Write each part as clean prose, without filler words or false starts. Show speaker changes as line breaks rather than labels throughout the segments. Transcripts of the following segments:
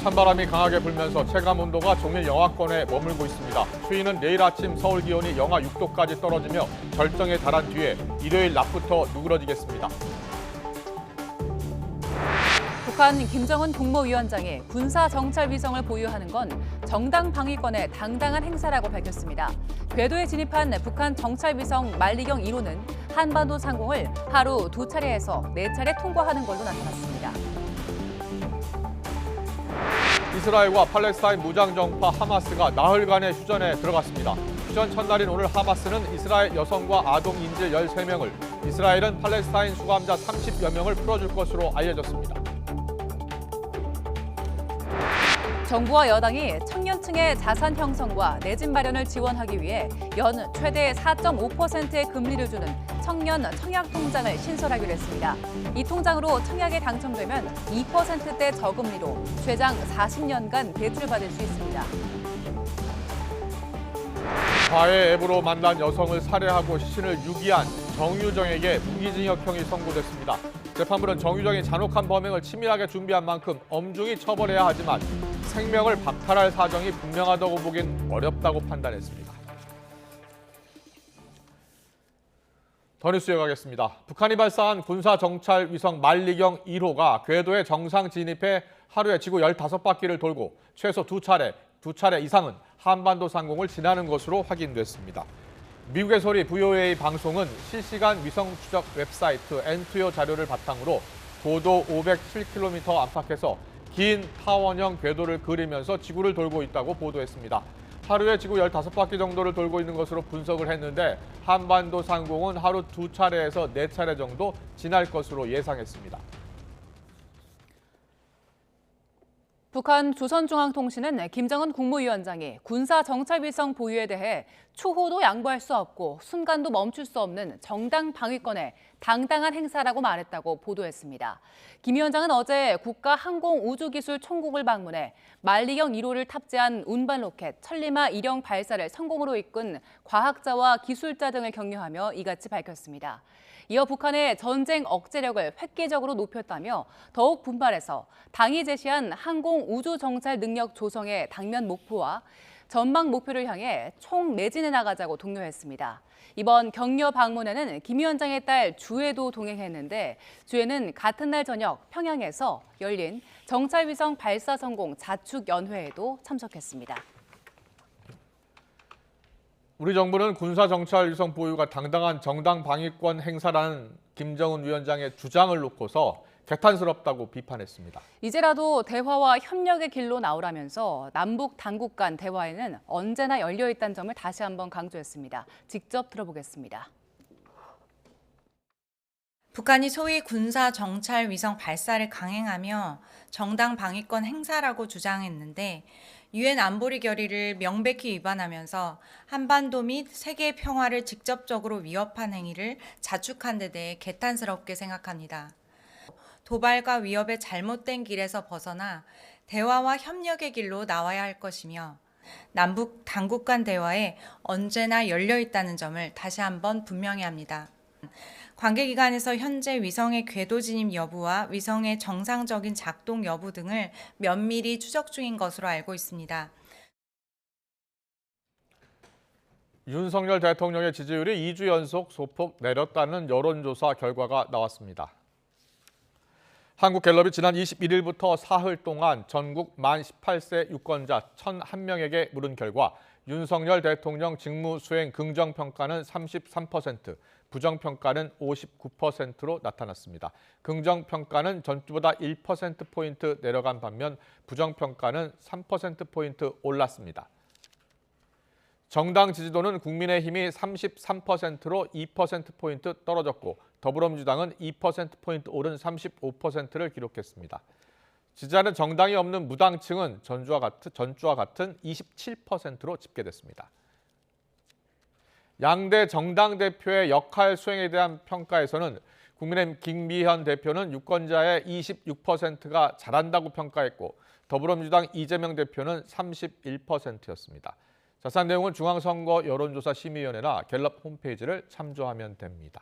찬바람이 강하게 불면서 체감온도가 종일 영하권에 머물고 있습니다. 추위는 내일 아침 서울 기온이 영하 6도까지 떨어지며 절정에 달한 뒤에 일요일 낮부터 누그러지겠습니다.
북한 김정은 국무위원장이 군사정찰위성을 보유하는 건 정당 방위권의 당당한 행사라고 밝혔습니다. 궤도에 진입한 북한 정찰위성 만리경 1호는 한반도 상공을 하루 2차례에서 4차례 통과하는 걸로 나타났습니다.
이스라엘과 팔레스타인 무장정파 하마스가 나흘간의 휴전에 들어갔습니다. 휴전 첫날인 오늘 하마스는 이스라엘 여성과 아동 인질 13명을, 이스라엘은 팔레스타인 수감자 30여 명을 풀어줄 것으로 알려졌습니다.
정부와 여당이 청년층의 자산 형성과 내 집 마련을 지원하기 위해 연 최대 4.5%의 금리를 주는 청년 청약통장을 신설하기로 했습니다. 이 통장으로 청약에 당첨되면 2%대 저금리로 최장 40년간 대출받을 수 있습니다.
과외 앱으로 만난 여성을 살해하고 시신을 유기한 정유정에게 무기징역형이 선고됐습니다. 재판부는 정유정이 잔혹한 범행을 치밀하게 준비한 만큼 엄중히 처벌해야 하지만 생명을 박탈할 사정이 분명하다고 보긴 어렵다고 판단했습니다. 더 뉴스 이어가겠습니다. 북한이 발사한 군사정찰위성 만리경 1호가 궤도에 정상 진입해 하루에 지구 15바퀴를 돌고 최소 두 차례 이상은 한반도 상공을 지나는 것으로 확인됐습니다. 미국의 소리 VOA 방송은 실시간 위성 추적 웹사이트 엔투요 자료를 바탕으로 고도 507km 안팎에서 긴 타원형 궤도를 그리면서 지구를 돌고 있다고 보도했습니다. 하루에 지구 15바퀴 정도를 돌고 있는 것으로 분석을 했는데 한반도 상공은 하루 2차례에서 4차례 정도 지날 것으로 예상했습니다.
북한 조선중앙통신은 김정은 국무위원장이 군사정찰위성 보유에 대해 초호도 양보할 수 없고 순간도 멈출 수 없는 정당 방위권의 당당한 행사라고 말했다고 보도했습니다. 김 위원장은 어제 국가항공우주기술총국을 방문해 만리경 1호를 탑재한 운반 로켓 천리마 1형 발사를 성공으로 이끈 과학자와 기술자 등을 격려하며 이같이 밝혔습니다. 이어 북한의 전쟁 억제력을 획기적으로 높였다며 더욱 분발해서 당이 제시한 항공우주정찰 능력 조성의 당면 목표와 전망 목표를 향해 총 매진해 나가자고 독려했습니다. 이번 격려 방문에는 김 위원장의 딸 주혜도 동행했는데 주혜는 같은 날 저녁 평양에서 열린 정찰위성 발사 성공 자축연회에도 참석했습니다.
우리 정부는 군사정찰위성 보유가 당당한 정당 방위권 행사라는 김정은 위원장의 주장을 놓고서 개탄스럽다고 비판했습니다.
이제라도 대화와 협력의 길로 나오라면서 남북 당국 간 대화에는 언제나 열려 있다는 점을 다시 한번 강조했습니다. 직접 들어보겠습니다.
북한이 소위 군사 정찰 위성 발사를 강행하며 정당 방위권 행사라고 주장했는데 유엔 안보리 결의를 명백히 위반하면서 한반도 및 세계 평화를 직접적으로 위협한 행위를 자축한 데 대해 개탄스럽게 생각합니다. 도발과 위협의 잘못된 길에서 벗어나 대화와 협력의 길로 나와야 할 것이며 남북 당국 간 대화에 언제나 열려 있다는 점을 다시 한번 분명히 합니다. 관계기관에서 현재 위성의 궤도 진입 여부와 위성의 정상적인 작동 여부 등을 면밀히 추적 중인 것으로 알고 있습니다.
윤석열 대통령의 지지율이 2주 연속 소폭 내렸다는 여론조사 결과가 나왔습니다. 한국갤럽이 지난 21일부터 사흘 동안 전국 만 18세 유권자 1,001명에게 물은 결과 윤석열 대통령 직무 수행 긍정평가는 33%, 부정평가는 59%로 나타났습니다. 긍정평가는 전주보다 1%포인트 내려간 반면 부정평가는 3%포인트 올랐습니다. 정당 지지도는 국민의힘이 33%로 2%포인트 떨어졌고 더불어민주당은 2%포인트 오른 35%를 기록했습니다. 지지하는 정당이 없는 무당층은 전주와 같은 27%로 집계됐습니다. 양대 정당 대표의 역할 수행에 대한 평가에서는 국민의힘 김미현 대표는 유권자의 26%가 잘한다고 평가했고 더불어민주당 이재명 대표는 31%였습니다. 자세한 내용은 중앙선거 여론조사 심의위원회나 갤럽 홈페이지를 참조하면 됩니다.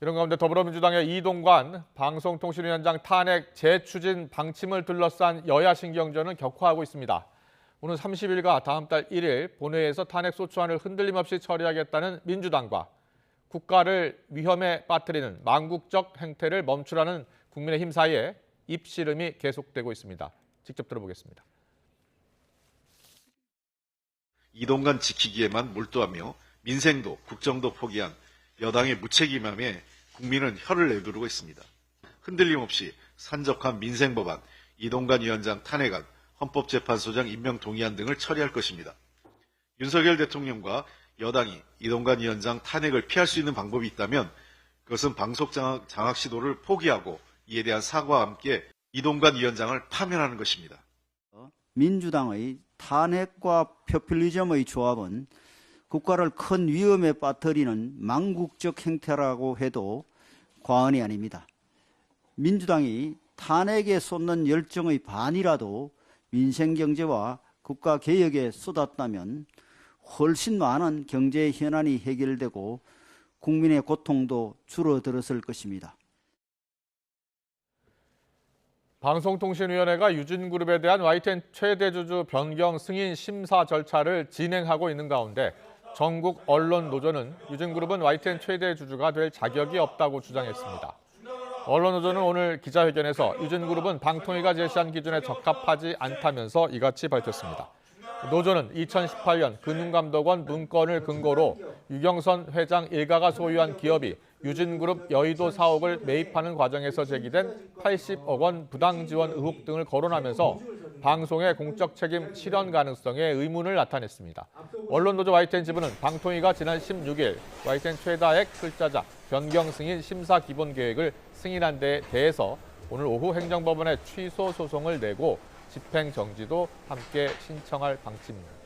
이런 가운데 더불어민주당의 이동관 방송통신위원장 탄핵 재추진 방침을 둘러싼 여야 신경전은 격화하고 있습니다. 오는 30일과 다음 달 1일 본회의에서 탄핵 소추안을 흔들림 없이 처리하겠다는 민주당과 국가를 위험에 빠뜨리는 망국적 행태를 멈추라는 국민의힘 사이에 입씨름이 계속되고 있습니다. 직접 들어보겠습니다.
이동관 지키기에만 몰두하며 민생도 국정도 포기한 여당의 무책임함에 국민은 혀를 내두르고 있습니다. 흔들림 없이 산적한 민생법안, 이동관 위원장 탄핵안, 헌법재판소장 임명 동의안 등을 처리할 것입니다. 윤석열 대통령과 여당이 이동관 위원장 탄핵을 피할 수 있는 방법이 있다면 그것은 방속 장악 시도를 포기하고 이에 대한 사과와 함께 이동관 위원장을 파면하는 것입니다.
민주당의 탄핵과 포퓰리즘의 조합은 국가를 큰 위험에 빠뜨리는 망국적 행태라고 해도 과언이 아닙니다. 민주당이 탄핵에 쏟는 열정의 반이라도 민생경제와 국가개혁에 쏟았다면 훨씬 많은 경제 현안이 해결되고 국민의 고통도 줄어들었을 것입니다.
방송통신위원회가 유진그룹에 대한 YTN 최대 주주 변경 승인 심사 절차를 진행하고 있는 가운데 전국 언론 노조는 유진그룹은 YTN 최대 주주가 될 자격이 없다고 주장했습니다. 언론 노조는 오늘 기자회견에서 유진그룹은 방통위가 제시한 기준에 적합하지 않다면서 이같이 밝혔습니다. 노조는 2018년 금융감독원 문건을 근거로 유경선 회장 일가가 소유한 기업이 유진그룹 여의도 사옥을 매입하는 과정에서 제기된 80억 원 부당 지원 의혹 등을 거론하면서 방송의 공적 책임 실현 가능성에 의문을 나타냈습니다. 언론노조 YTN 지부는 방통위가 지난 16일 YTN 최다액 출자자 변경 승인 심사 기본 계획을 승인한 데 대해서 오늘 오후 행정법원에 취소 소송을 내고 집행 정지도 함께 신청할 방침입니다.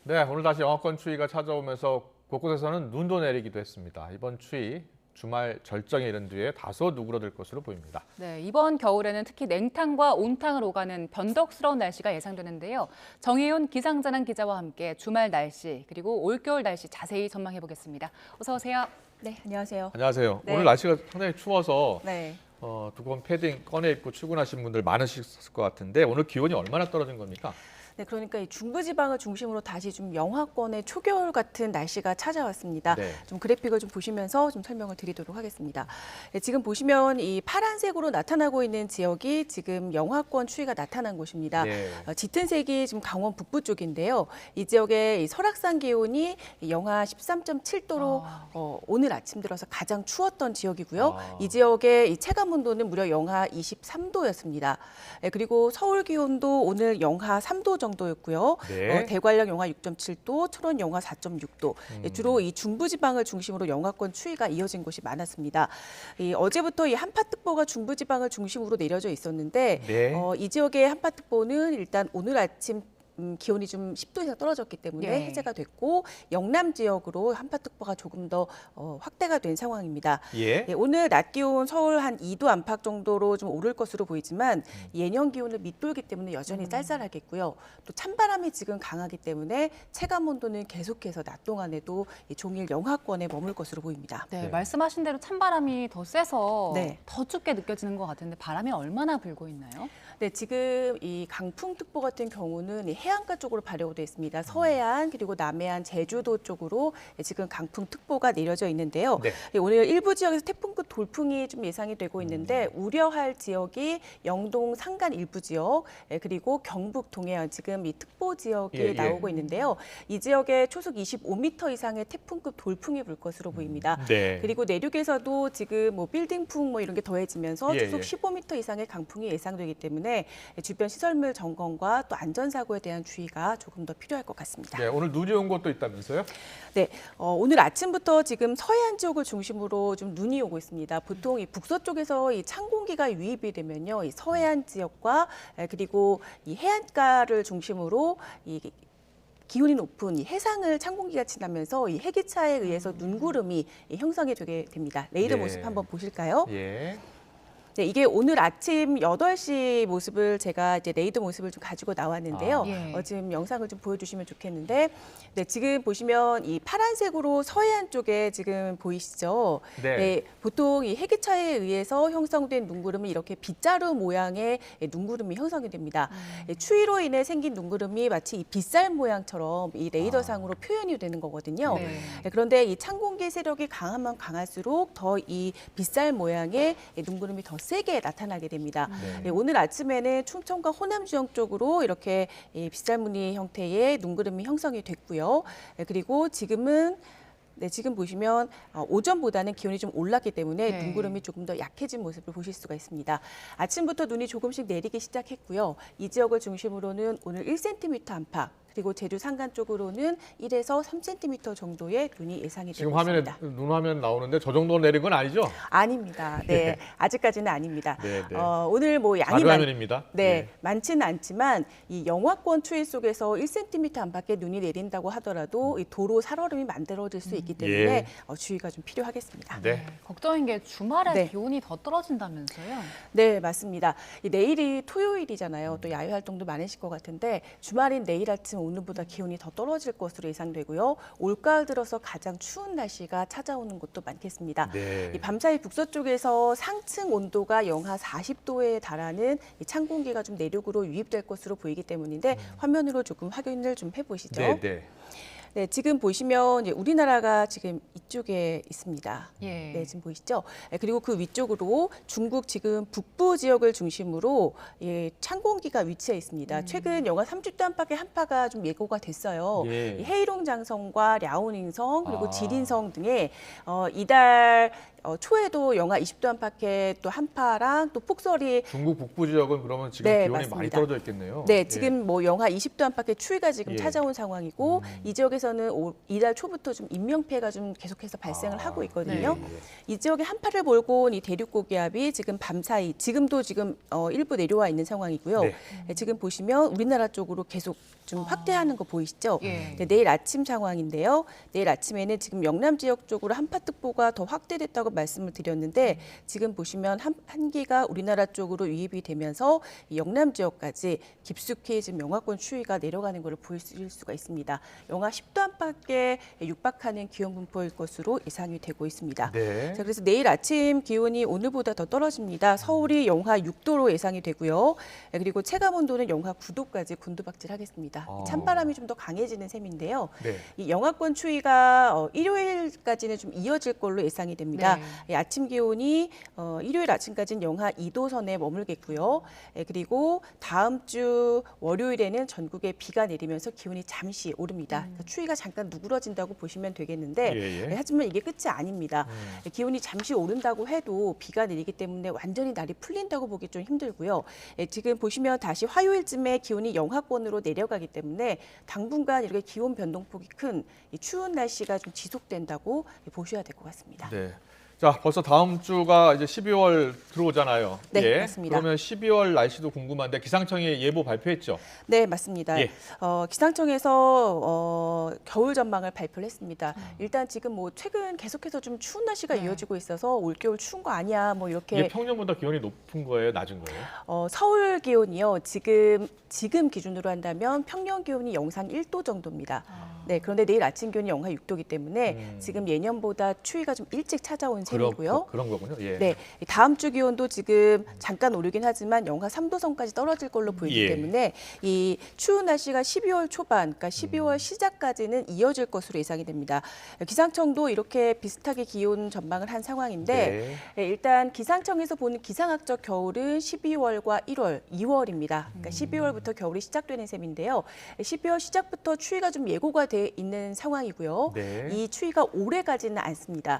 네, 오늘 다시 영하권 추위가 찾아오면서 곳곳에서는 눈도 내리기도 했습니다. 이번 추위 주말 절정에 이른 뒤에 다소 누그러들 것으로 보입니다.
네, 이번 겨울에는 특히 냉탕과 온탕을 오가는 변덕스러운 날씨가 예상되는데요. 정혜윤 기상자난 기자와 함께 주말 날씨 그리고 올겨울 날씨 자세히 전망해 보겠습니다. 어서 오세요.
네, 안녕하세요.
안녕하세요.
네.
오늘 날씨가 상당히 추워서
네.
두꺼운 패딩 꺼내 입고 출근하신 분들 많으셨을 것 같은데 오늘 기온이 얼마나 떨어진 겁니까?
네, 그러니까 이 중부지방을 중심으로 다시 좀 영하권의 초겨울 같은 날씨가 찾아왔습니다.
네.
좀 그래픽을 좀 보시면서 좀 설명을 드리도록 하겠습니다. 네, 지금 보시면 이 파란색으로 나타나고 있는 지역이 지금 영하권 추위가 나타난 곳입니다.
네.
짙은 색이 지금 강원 북부 쪽인데요. 이 지역의 이 설악산 기온이 영하 13.7도로 오늘 아침 들어서 가장 추웠던 지역이고요. 이 지역의 이 체감 온도는 무려 영하 23도였습니다. 네, 그리고 서울 기온도 오늘 영하 3도 정도였고요.
네.
대관령 영하 6.7도, 철원 영하 4.6도. 주로 이 중부지방을 중심으로 영하권 추위가 이어진 곳이 많았습니다. 어제부터 이 한파특보가 중부지방을 중심으로 내려져 있었는데
네.
이 지역의 한파특보는 일단 오늘 아침 기온이 좀 10도 이상 떨어졌기 때문에
예.
해제가 됐고 영남 지역으로 한파특보가 조금 더 확대가 된 상황입니다.
예.
예, 오늘 낮 기온 서울 한 2도 안팎 정도로 좀 오를 것으로 보이지만 예년 기온을 밑돌기 때문에 여전히 쌀쌀하겠고요. 또 찬바람이 지금 강하기 때문에 체감 온도는 계속해서 낮 동안에도 이 종일 영하권에 머물 것으로 보입니다.
네,
네.
말씀하신 대로 찬바람이 더 세서
네.
더 춥게 느껴지는 것 같은데 바람이 얼마나 불고 있나요?
네, 지금 이 강풍특보 같은 경우는 이 해안가 쪽으로 발효되어 있습니다. 서해안 그리고 남해안, 제주도 쪽으로 지금 강풍특보가 내려져 있는데요.
네.
오늘 일부 지역에서 태풍급 돌풍이 좀 예상이 되고 있는데 우려할 지역이 영동 산간 일부 지역 그리고 경북 동해안 지금 이 특보 지역이
예, 예.
나오고 있는데요. 이 지역에 초속 25m 이상의 태풍급 돌풍이 불 것으로 보입니다.
네.
그리고 내륙에서도 지금 뭐 빌딩풍 뭐 이런 게 더해지면서
예,
초속
예.
15m 이상의 강풍이 예상되기 때문에 때문에 주변 시설물 점검과 또 안전사고에 대한 주의가 조금 더 필요할 것 같습니다.
네, 오늘 눈이 온 곳도 있다면서요?
네, 오늘 아침부터 지금 서해안 지역을 중심으로 좀 눈이 오고 있습니다. 보통 이 북서쪽에서 이 찬 공기가 유입이 되면요, 이 서해안 지역과 그리고 이 해안가를 중심으로 이 기온이 높은 이 해상을 찬 공기가 지나면서 이 해기차에 의해서 눈구름이 형성이 되게 됩니다. 레이더
네.
모습 한번 보실까요?
예.
네, 이게 오늘 아침 8시 모습을 제가 이제 레이더 모습을 좀 가지고 나왔는데요.
예.
지금 영상을 좀 보여주시면 좋겠는데, 네, 지금 보시면 이 파란색으로 서해안 쪽에 지금 보이시죠?
네.
보통 이 해기차에 의해서 형성된 눈구름은 이렇게 빗자루 모양의 눈구름이 형성이 됩니다. 추위로 인해 생긴 눈구름이 마치 이 빗살 모양처럼 이 레이더상으로 표현이 되는 거거든요.
네.
그런데 이 찬 공기 세력이 강하면 강할수록 더 이 빗살 모양의 눈구름이 더 세게 나타나게 됩니다.
네.
오늘 아침에는 충청과 호남 지역 쪽으로 이렇게 빗살무늬 형태의 눈구름이 형성이 됐고요. 그리고 지금은 지금 보시면 오전보다는 기온이 좀 올랐기 때문에
네.
눈구름이 조금 더 약해진 모습을 보실 수가 있습니다. 아침부터 눈이 조금씩 내리기 시작했고요. 이 지역을 중심으로는 오늘 1cm 안팎, 그리고 제주 산간 쪽으로는 1에서 3cm 정도의 눈이 예상이 되고
지금 화면에
있습니다.
눈 화면 나오는데 저 정도 내린 건 아니죠?
아닙니다. 네, 아직까지는 아닙니다.
네, 네.
오늘 뭐 양이
자료 화면입니다.
네, 많지는 않지만 이 영하권 추위 속에서 1cm 안팎의 눈이 내린다고 하더라도 이 도로 살얼음이 만들어질 수 있기 때문에
예.
주의가 좀 필요하겠습니다.
네.
걱정인 게 주말에
네.
기온이 더 떨어진다면서요?
네, 맞습니다. 내일이 토요일이잖아요. 또 야외 활동도 많으실 것 같은데 주말인 내일 아침 오늘보다 기온이 더 떨어질 것으로 예상되고요. 올가을 들어서 가장 추운 날씨가 찾아오는 곳도 많겠습니다.
네.
이 밤사이 북서쪽에서 상층 온도가 영하 40도에 달하는 이 찬 공기가 좀 내륙으로 유입될 것으로 보이기 때문인데 화면으로 조금 확인을 좀 해보시죠.
네, 네.
네, 지금 보시면 이제 우리나라가 지금 이쪽에 있습니다.
예.
네, 지금 보이시죠? 그리고 그 위쪽으로 중국 지금 북부 지역을 중심으로 찬 공기가 위치해 있습니다. 최근 영하 30도 안팎의 한파가 좀 예고가 됐어요.
예.
이 헤이롱 장성과 랴오닝성 그리고
아.
지린성 등에 이달 초에도 영하 20도 안팎의 또 한파랑 또 폭설이
중국 북부 지역은 그러면 지금
네,
기온이 많이
맞습니다.
떨어져 있겠네요.
네,
예.
지금 뭐 영하 20도 안팎의 추위가 지금
예.
찾아온 상황이고 이 지역에서는 이달 초부터 좀 인명 피해가 좀 계속해서 발생을
아,
하고 있거든요.
예, 예.
이 지역에 한파를 몰고 온 이 대륙 고기압이 지금 밤사이 지금도 지금 일부 내려와 있는 상황이고요.
네.
지금 보시면 우리나라 쪽으로 계속 좀 확대하는 거 보이시죠?
예.
네, 내일 아침 상황인데요. 내일 아침에는 지금 영남 지역 쪽으로 한파특보가 더 확대됐다고 말씀을 드렸는데 지금 보시면 한기가 우리나라 쪽으로 유입이 되면서 이 영남 지역까지 깊숙이 지금 영하권 추위가 내려가는 것을 보실 수가 있습니다. 영하 10도 안팎에 육박하는 기온 분포일 것으로 예상이 되고 있습니다.
네.
자, 그래서 내일 아침 기온이 오늘보다 더 떨어집니다. 서울이 영하 6도로 예상이 되고요. 그리고 체감 온도는 영하 9도까지 곤두박질하겠습니다.
아.
찬바람이 좀 더 강해지는 셈인데요.
네.
이 영하권 추위가 일요일까지는 좀 이어질 걸로 예상이 됩니다.
네.
아침 기온이 일요일 아침까지는 영하 2도 선에 머물겠고요. 그리고 다음 주 월요일에는 전국에 비가 내리면서 기온이 잠시 오릅니다. 그러니까 추위가 잠깐 누그러진다고 보시면 되겠는데
예, 예.
하지만 이게 끝이 아닙니다. 기온이 잠시 오른다고 해도 비가 내리기 때문에 완전히 날이 풀린다고 보기 좀 힘들고요. 지금 보시면 다시 화요일쯤에 기온이 영하권으로 내려가기 때문에 당분간 이렇게 기온 변동폭이 큰 이 추운 날씨가 좀 지속된다고 보셔야 될 것 같습니다.
네. 자, 벌써 다음 주가 이제 12월 들어오잖아요.
네,
예.
맞습니다.
그러면 12월 날씨도 궁금한데 기상청이 예보 발표했죠?
네, 맞습니다.
예.
기상청에서 겨울 전망을 발표를 했습니다. 일단 지금 뭐 최근 계속해서 좀 추운 날씨가
네.
이어지고 있어서 올겨울 추운 거 아니야 뭐
이게
이렇게
평년보다 기온이 높은 거예요, 낮은 거예요?
서울 기온이요. 지금 기준으로 한다면 평년 기온이 영상 1도 정도입니다. 네, 그런데 내일 아침 기온이 영하 6도이기 때문에 지금 예년보다 추위가 좀 일찍 찾아온 셈이고요.
그런 거군요. 예.
네, 다음 주 기온도 지금 잠깐 오르긴 하지만 영하 3도 선까지 떨어질 걸로 보이기
예.
때문에 이 추운 날씨가 12월 초반, 그러니까 12월 시작까지는 이어질 것으로 예상이 됩니다. 기상청도 이렇게 비슷하게 기온 전망을 한 상황인데 일단 기상청에서 보는 기상학적 겨울은 12월과 1월, 2월입니다. 그러니까 12월부터 겨울이 시작되는 셈인데요. 12월 시작부터 추위가 좀 예고가 돼 있는 상황이고요.
네.
이 추위가 오래 가지는 않습니다.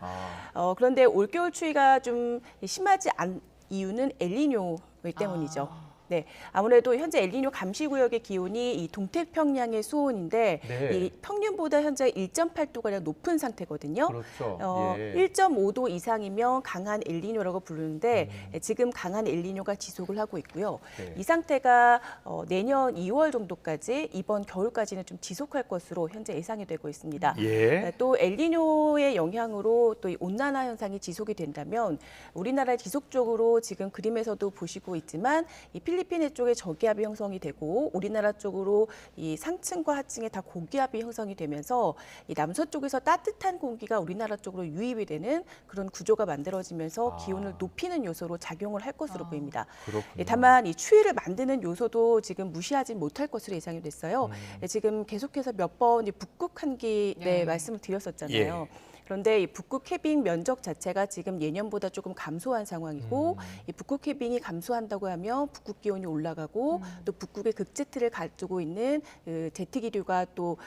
아,
그런데 올겨울 추위가 좀 심하지 않은 이유는 엘니뇨 때문이죠. 네, 아무래도 현재 엘니뇨 감시 구역의 기온이 이 동태평양의 수온인데
네.
이 평균보다 현재 1.8도가량 높은 상태거든요.
그렇죠. 예.
1.5도 이상이면 강한 엘니뇨라고 부르는데 지금 강한 엘니뇨가 지속을 하고 있고요.
네.
이 상태가 내년 2월 정도까지 이번 겨울까지는 좀 지속할 것으로 현재 예상이 되고 있습니다.
예.
또 엘니뇨의 영향으로 또 이 온난화 현상이 지속이 된다면 우리나라에 지속적으로 지금 그림에서도 보시고 있지만 이 필리핀 쪽에 저기압이 형성이 되고 우리나라 쪽으로 이 상층과 하층에 다 고기압이 형성이 되면서 이 남서쪽에서 따뜻한 공기가 우리나라 쪽으로 유입이 되는 그런 구조가 만들어지면서 기온을 높이는 요소로 작용을 할 것으로 보입니다.
그렇군요.
다만 이 추위를 만드는 요소도 지금 무시하지 못할 것으로 예상이 됐어요. 지금 계속해서 몇 번 북극 한기 말씀을 드렸었잖아요. 그런데 이 북극 해빙 면적 자체가 지금 예년보다 조금 감소한 상황이고 이 북극 해빙이 감소한다고 하면 북극 기온이 올라가고 또 북극의 극제트를 가지고 있는 그 제트 기류가 또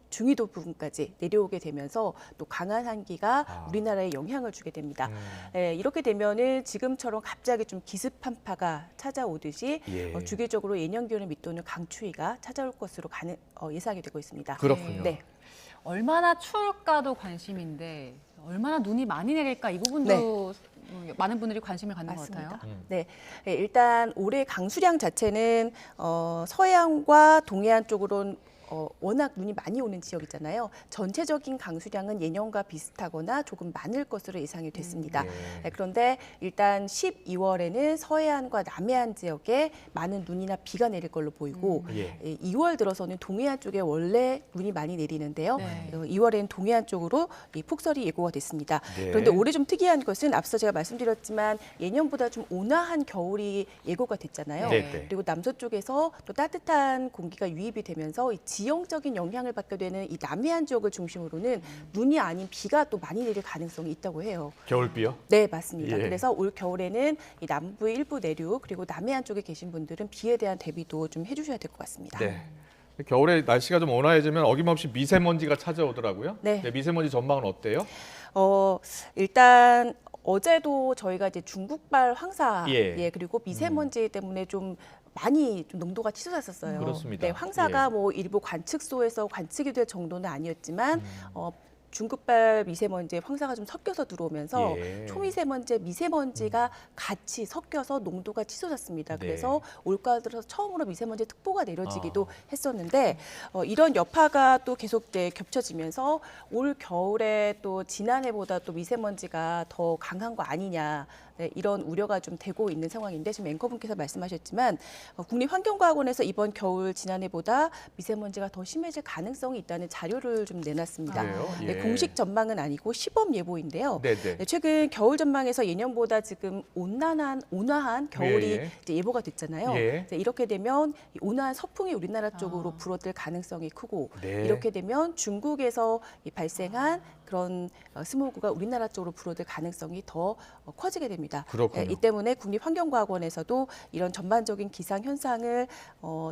중위도 부분까지 내려오게 되면서 또 강한 한기가 우리나라에 영향을 주게 됩니다. 이렇게 되면은 지금처럼 갑자기 좀 기습 한파가 찾아오듯이 주기적으로 예년 기온을 밑도는 강추위가 찾아올 것으로 예상이 되고 있습니다.
그렇군요.
네.
얼마나 추울까도 관심인데 얼마나 눈이 많이 내릴까 이 부분도 많은 분들이 관심을 갖는 것 같아요.
네, 일단 올해 강수량 자체는 서해안과 동해안 쪽으로는 워낙 눈이 많이 오는 지역이잖아요. 전체적인 강수량은 예년과 비슷하거나 조금 많을 것으로 예상이 됐습니다. 그런데 일단 12월에는 서해안과 남해안 지역에 많은 눈이나 비가 내릴 걸로 보이고 2월 들어서는 동해안 쪽에 원래 눈이 많이 내리는데요. 2월에는 동해안 쪽으로 이 폭설이 예고가 됐습니다. 그런데 올해 좀 특이한 것은 앞서 제가 말씀드렸지만 예년보다 좀 온화한 겨울이 예고가 됐잖아요. 그리고 남서쪽에서 또 따뜻한 공기가 유입이 되면서 이 지형적인 영향을 받게 되는 이 남해안 지역을 중심으로는 눈이 아닌 비가 또 많이 내릴 가능성이 있다고 해요.
겨울비요?
네, 맞습니다. 그래서 올 겨울에는 이 남부의 일부 내륙 그리고 남해안 쪽에 계신 분들은 비에 대한 대비도 좀 해주셔야 될 것 같습니다.
네. 겨울에 날씨가 좀 온화해지면 어김없이 미세먼지가 찾아오더라고요.
네.
미세먼지 전망은 어때요?
일단 어제도 저희가 이제 중국발 황사 그리고 미세먼지 때문에 좀 많이 좀 농도가 치솟았었어요.
그렇습니다.
네, 황사가 뭐 일부 관측소에서 관측이 될 정도는 아니었지만 중국발 미세먼지에 황사가 좀 섞여서 들어오면서 초미세먼지, 미세먼지가 같이 섞여서 농도가 치솟았습니다. 그래서 올가 들어서 처음으로 미세먼지 특보가 내려지기도 했었는데 이런 여파가 또 계속 겹쳐지면서 올 겨울에 또 지난해보다 또 미세먼지가 더 강한 거 아니냐. 이런 우려가 좀 되고 있는 상황인데 지금 앵커분께서 말씀하셨지만 국립환경과학원에서 이번 겨울 지난해보다 미세먼지가 더 심해질 가능성이 있다는 자료를 좀 내놨습니다. 공식 전망은 아니고 시범 예보인데요. 최근 겨울 전망에서 예년보다 지금 온화한 겨울이 이제 예보가 됐잖아요. 이렇게 되면 온화한 서풍이 우리나라 쪽으로 불어들 가능성이 크고 이렇게 되면 중국에서 발생한 그런 스모그가 우리나라 쪽으로 불어들 가능성이 더 커지게 됩니다. 이 때문에 국립환경과학원에서도 이런 전반적인 기상 현상을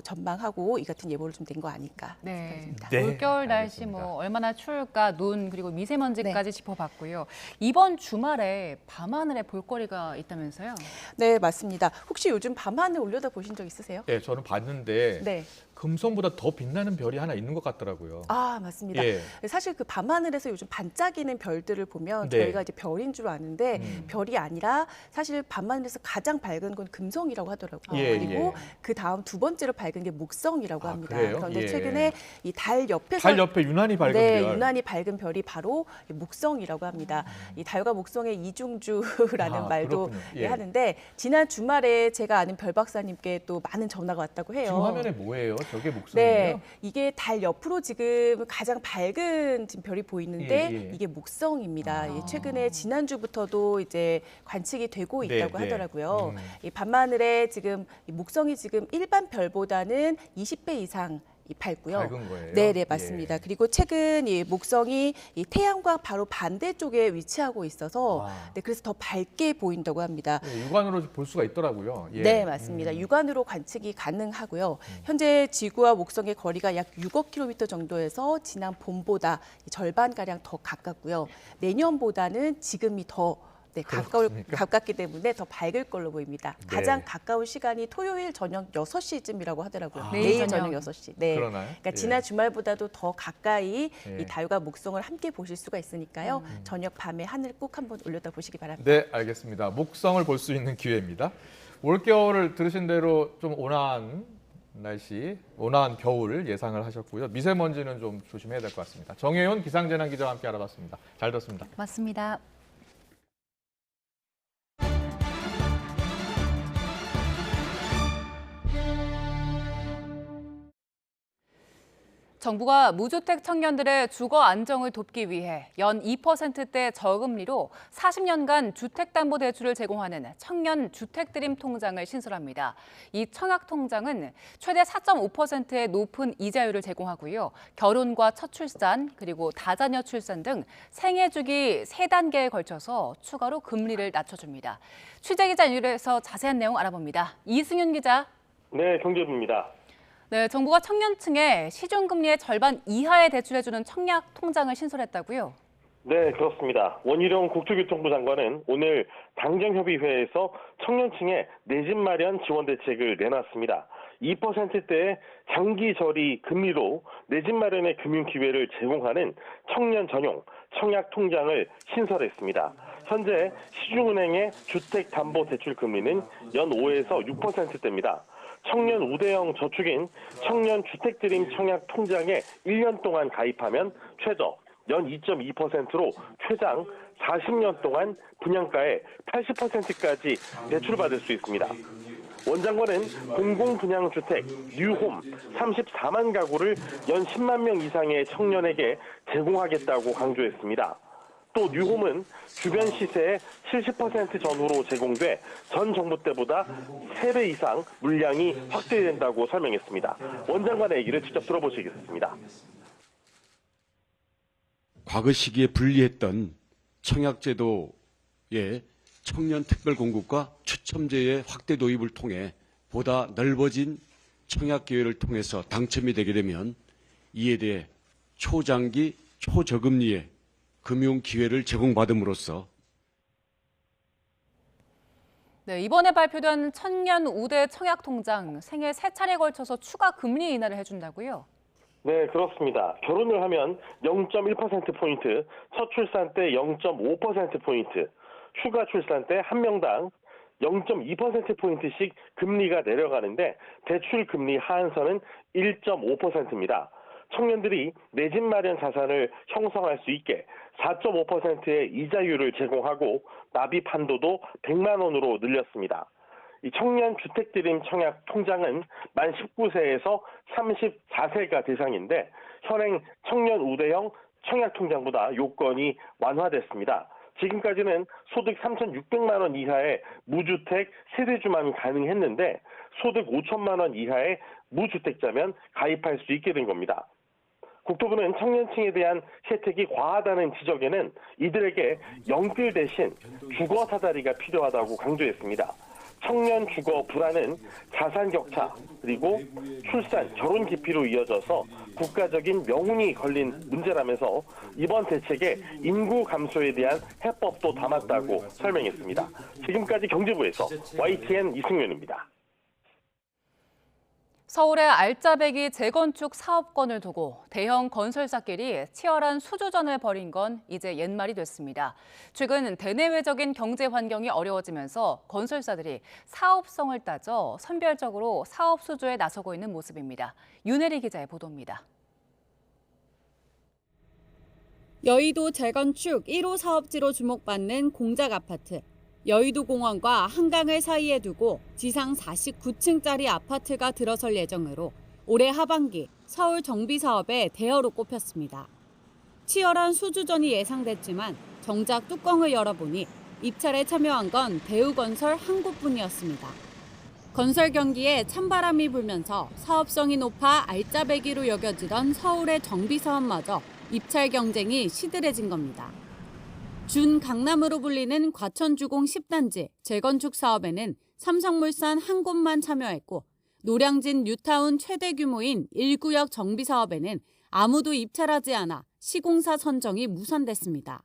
전망하고 이 같은 예보를 좀 낸 거 아닐까 싶습니다.
올겨울 날씨 뭐 얼마나 추울까, 눈 그리고 미세먼지까지 짚어봤고요. 이번 주말에 밤하늘에 볼거리가 있다면서요?
네, 맞습니다. 혹시 요즘 밤하늘 올려다 보신 적 있으세요?
네, 저는 봤는데 금성보다 더 빛나는 별이 하나 있는 것 같더라고요.
아, 맞습니다. 사실 그 밤하늘에서 요즘 반짝이는 별들을 보면 저희가 이제 별인 줄 아는데 별이 아니라 사실 밤하늘에서 가장 밝은 건 금성이라고 하더라고요. 그리고 그 다음 두 번째로 밝은 게 목성이라고 합니다. 그런데 최근에 이 달 옆에서
유난히 밝은 별.
유난히 밝은 별이 바로 목성이라고 합니다. 이 달과 목성의 이중주라는 말도 하는데 지난 주말에 제가 아는 별 박사님께 또 많은 전화가 왔다고 해요.
지금 화면에 뭐예요? 저게 목성이에요?
이게 달 옆으로 지금 가장 밝은 지금 별이 보이는데 이게 목성입니다. 최근에 지난주부터도 이제 관측이 되고 있다고 하더라고요. 이 밤하늘에 지금 이 목성이 지금 일반 별보다는 20배 이상 밝고요.
밝은 거예요?
네, 맞습니다. 그리고 최근 이 목성이 이 태양과 바로 반대쪽에 위치하고 있어서 그래서 더 밝게 보인다고 합니다.
육안으로 볼 수가 있더라고요.
네, 맞습니다. 육안으로 관측이 가능하고요. 현재 지구와 목성의 거리가 약 6억 킬로미터 정도에서 지난 봄보다 절반가량 더 가깝고요. 내년보다는 지금이 더 네,
그렇습니까?
가깝기 때문에 더 밝을 걸로 보입니다.
네.
가장 가까운 시간이 토요일 저녁 6시쯤이라고 하더라고요.
아.
내일
내일
저녁
저녁.
6시. 네.
그러나요?
그러니까
예.
지난 주말보다도 더 가까이
예.
이 달과 목성을 함께 보실 수가 있으니까요. 저녁 밤에 하늘 꼭 한번 올려다 보시기 바랍니다.
네, 알겠습니다. 목성을 볼 수 있는 기회입니다. 올겨울을 들으신 대로 좀 온화한 날씨, 온화한 겨울 예상을 하셨고요. 미세먼지는 좀 조심해야 될 것 같습니다. 정혜윤 기상재난 기자와 함께 알아봤습니다. 잘 들었습니다.
맞습니다. 정부가 무주택 청년들의 주거 안정을 돕기 위해 연 2%대 저금리로 40년간 주택담보대출을 제공하는 청년 주택드림 통장을 신설합니다. 이 청약통장은 최대 4.5%의 높은 이자율을 제공하고요. 결혼과 첫 출산, 그리고 다자녀 출산 등 생애주기 3단계에 걸쳐서 추가로 금리를 낮춰줍니다. 취재기자 연결해서 자세한 내용 알아봅니다. 이승윤 기자.
네, 경제부입니다.
네, 정부가 청년층에 시중금리의 절반 이하의 대출해주는 청약 통장을 신설했다고요?
네, 그렇습니다. 원희룡 국토교통부 장관은 오늘 당정협의회에서 청년층의 내 집 마련 지원 대책을 내놨습니다. 2%대의 장기 저리 금리로 내 집 마련의 금융 기회를 제공하는 청년 전용 청약 통장을 신설했습니다. 현재 시중은행의 주택담보대출 금리는 연 5에서 6%대입니다. 청년 우대형 저축인 청년 주택드림 청약 통장에 1년 동안 가입하면 최저 연 2.2%로 최장 40년 동안 분양가의 80%까지 대출받을 수 있습니다. 원 장관은 공공분양주택 뉴홈 34만 가구를 연 10만 명 이상의 청년에게 제공하겠다고 강조했습니다. 또 뉴홈은 주변 시세의 70% 전후로 제공돼 전 정부 때보다 3배 이상 물량이 확대된다고 설명했습니다. 원 장관의 얘기를 직접 들어보시겠습니다.
과거 시기에 불리했던 청약제도의 청년 특별 공급과 추첨제의 확대 도입을 통해 보다 넓어진 청약 기회를 통해서 당첨이 되게 되면 이에 대해 초장기, 초저금리의 금융 기회를 제공받음으로써
네, 이번에 발표된 청년 우대 청약 통장 생애 3차례에 걸쳐서 추가 금리 인하를 해준다고요?
네, 그렇습니다. 결혼을 하면 0.1%포인트, 첫 출산 때 0.5%포인트, 추가 출산 때 한 명당 0.2%포인트씩 금리가 내려가는데 대출 금리 하한선은 1.5%입니다. 청년들이 내 집 마련 자산을 형성할 수 있게 4.5%의 이자율을 제공하고 납입 한도도 100만 원으로 늘렸습니다. 이 청년 주택드림 청약 통장은 만 19세에서 34세가 대상인데 현행 청년 우대형 청약 통장보다 요건이 완화됐습니다. 지금까지는 소득 3,600만 원 이하의 무주택 세대주만 가능했는데 소득 5천만 원 이하의 무주택자면 가입할 수 있게 된 겁니다. 국토부는 청년층에 대한 혜택이 과하다는 지적에는 이들에게 연끌 대신 주거 사다리가 필요하다고 강조했습니다. 청년 주거 불안은 자산 격차 그리고 출산, 결혼 기피로 이어져서 국가적인 명운이 걸린 문제라면서 이번 대책에 인구 감소에 대한 해법도 담았다고 설명했습니다. 지금까지 경제부에서 YTN 이승윤입니다.
서울의 알짜배기 재건축 사업권을 두고 대형 건설사끼리 치열한 수주전을 벌인 건 이제 옛말이 됐습니다. 최근 대내외적인 경제 환경이 어려워지면서 건설사들이 사업성을 따져 선별적으로 사업 수주에 나서고 있는 모습입니다. 윤혜리 기자의 보도입니다.
여의도 재건축 1호 사업지로 주목받는 공작 아파트. 여의도공원과 한강을 사이에 두고 지상 49층짜리 아파트가 들어설 예정으로 올해 하반기 서울 정비 사업의 대여로 꼽혔습니다. 치열한 수주전이 예상됐지만 정작 뚜껑을 열어보니 입찰에 참여한 건 대우건설 한 곳뿐이었습니다. 건설 경기에 찬바람이 불면서 사업성이 높아 알짜배기로 여겨지던 서울의 정비 사업마저 입찰 경쟁이 시들해진 겁니다. 준 강남으로 불리는 과천주공 10단지 재건축 사업에는 삼성물산 한 곳만 참여했고 노량진 뉴타운 최대 규모인 1구역 정비 사업에는 아무도 입찰하지 않아 시공사 선정이 무산됐습니다.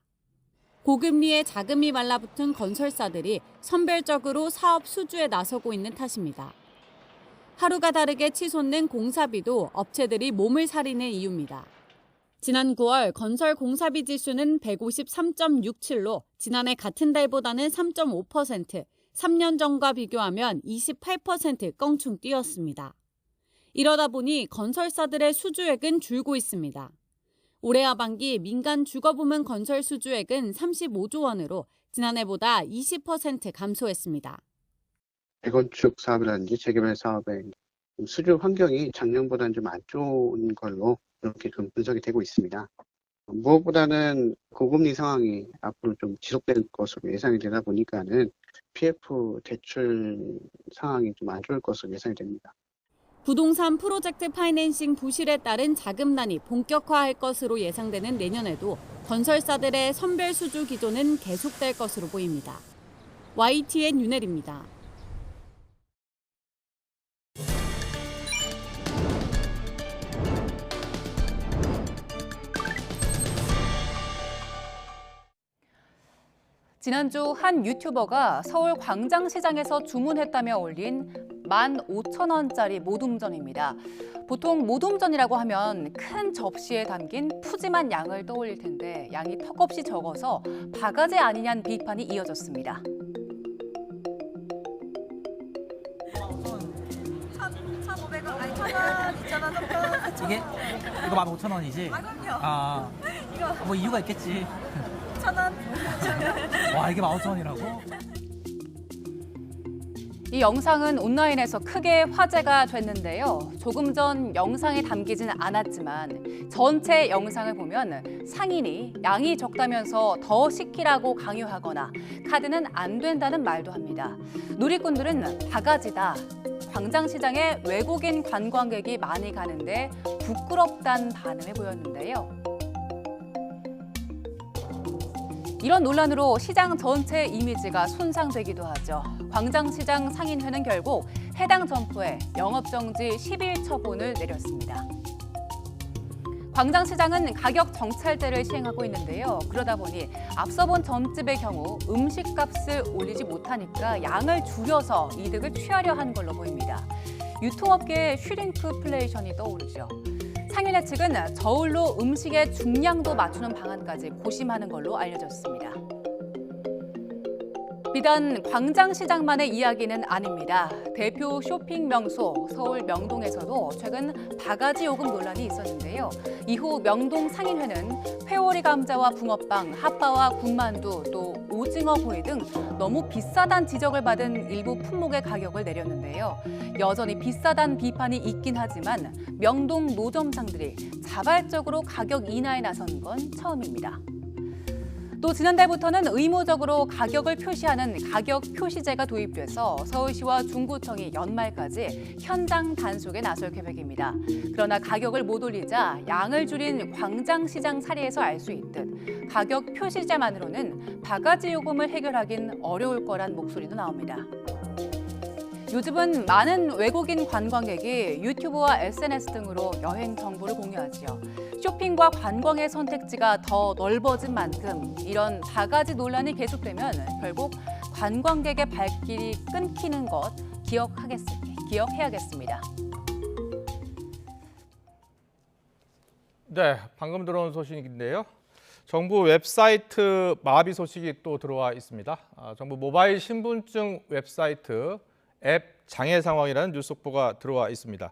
고금리에 자금이 말라붙은 건설사들이 선별적으로 사업 수주에 나서고 있는 탓입니다. 하루가 다르게 치솟는 공사비도 업체들이 몸을 사리는 이유입니다. 지난 9월 건설 공사비 지수는 153.67로 지난해 같은 달보다는 3.5%, 3년 전과 비교하면 28% 껑충 뛰었습니다. 이러다 보니 건설사들의 수주액은 줄고 있습니다. 올해 하반기 민간 주거부문 건설 수주액은 35조 원으로 지난해보다 20% 감소했습니다.
재건축 사업이라든지 재개발 사업의 수주 환경이 작년보다는 좀 안 좋은 걸로 그렇게 좀 분석이 되고 있습니다. 무엇보다는 고금리 상황이 앞으로 좀 지속될 것으로 예상이 되다 보니까는 PF 대출 상황이 좀 안 좋을 것으로 예상이 됩니다.
부동산 프로젝트 파이낸싱 부실에 따른 자금난이 본격화할 것으로 예상되는 내년에도 건설사들의 선별 수주 기조는 계속될 것으로 보입니다. YTN 윤혜리입니다.
지난주 한 유튜버가 서울 광장시장에서 주문했다며 올린 15,000원짜리 모둠전입니다. 보통 모둠전이라고 하면 큰 접시에 담긴 푸짐한 양을 떠올릴 텐데 양이 턱없이 적어서 바가지 아니냐는 비판이 이어졌습니다.
1,500원, 아니 1,000원, 2,000원 정도.
이게 이거 15,000원이지?
아, 그럼요.
아,
이거
뭐 이유가 있겠지.
1,000원.
와, 이게 15,000원이라고?
이 영상은 온라인에서 크게 화제가 됐는데요. 조금 전 영상에 담기지는 않았지만 전체 영상을 보면 상인이 양이 적다면서 더 시키라고 강요하거나 카드는 안 된다는 말도 합니다. 누리꾼들은 바가지다. 광장시장에 외국인 관광객이 많이 가는데 부끄럽다는 반응을 보였는데요. 이런 논란으로 시장 전체 이미지가 손상되기도 하죠. 광장시장 상인회는 결국 해당 점포에 영업정지 10일 처분을 내렸습니다. 광장시장은 가격 정찰제를 시행하고 있는데요. 그러다 보니 앞서 본 점집의 경우 음식값을 올리지 못하니까 양을 줄여서 이득을 취하려 한 걸로 보입니다. 유통업계의 슈링크플레이션이 떠오르죠. 상인회 측은 저울로 음식의 중량도 맞추는 방안까지 고심하는 걸로 알려졌습니다. 비단 광장시장만의 이야기는 아닙니다. 대표 쇼핑 명소 서울 명동에서도 최근 바가지 요금 논란이 있었는데요. 이후 명동 상인회는 회오리 감자와 붕어빵, 핫바와 군만두, 또 오징어 구이 등 너무 비싸다는 지적을 받은 일부 품목의 가격을 내렸는데요. 여전히 비싸다는 비판이 있긴 하지만 명동 노점상들이 자발적으로 가격 인하에 나선 건 처음입니다. 또 지난달부터는 의무적으로 가격을 표시하는 가격 표시제가 도입돼서 서울시와 중구청이 연말까지 현장 단속에 나설 계획입니다. 그러나 가격을 못 올리자 양을 줄인 광장시장 사례에서 알 수 있듯 가격 표시제만으로는 바가지 요금을 해결하긴 어려울 거란 목소리도 나옵니다. 요즘은 많은 외국인 관광객이 유튜브와 SNS 등으로 여행 정보를 공유하지요. 쇼핑과 관광의 선택지가 더 넓어진 만큼 이런 바가지 논란이 계속되면 결국 관광객의 발길이 끊기는 것 기억해야겠습니다.
네, 방금 들어온 소식인데요. 정부 웹사이트 마비 소식이 또 들어와 있습니다. 정부 모바일 신분증 웹사이트 앱 장애 상황이라는 뉴스 속보가 들어와 있습니다.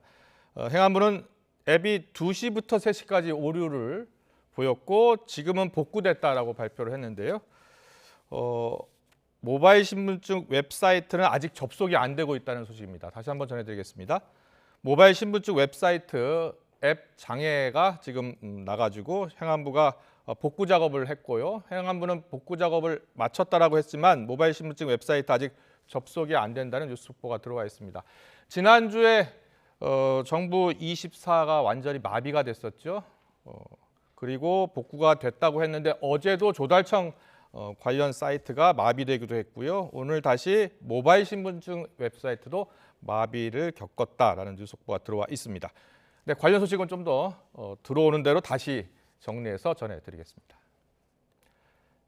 행안부는 앱이 2시부터 3시까지 오류를 보였고 지금은 복구됐다라고 발표를 했는데요. 모바일 신분증 웹사이트는 아직 접속이 안 되고 있다는 소식입니다. 다시 한번 전해드리겠습니다. 모바일 신분증 웹사이트 앱 장애가 지금 나가지고 행안부가 복구 작업을 했고요. 행안부는 복구 작업을 마쳤다라고 했지만 모바일 신분증 웹사이트 아직 접속이 안 된다는 뉴스 속보가 들어와 있습니다. 지난주에 정부 24가 완전히 마비가 됐었죠. 그리고 복구가 됐다고 했는데 어제도 조달청 관련 사이트가 마비되기도 했고요. 오늘 다시 모바일 신분증 웹사이트도 마비를 겪었다라는 뉴스 속보가 들어와 있습니다. 네, 관련 소식은 좀 더 들어오는 대로 다시 정리해서 전해드리겠습니다.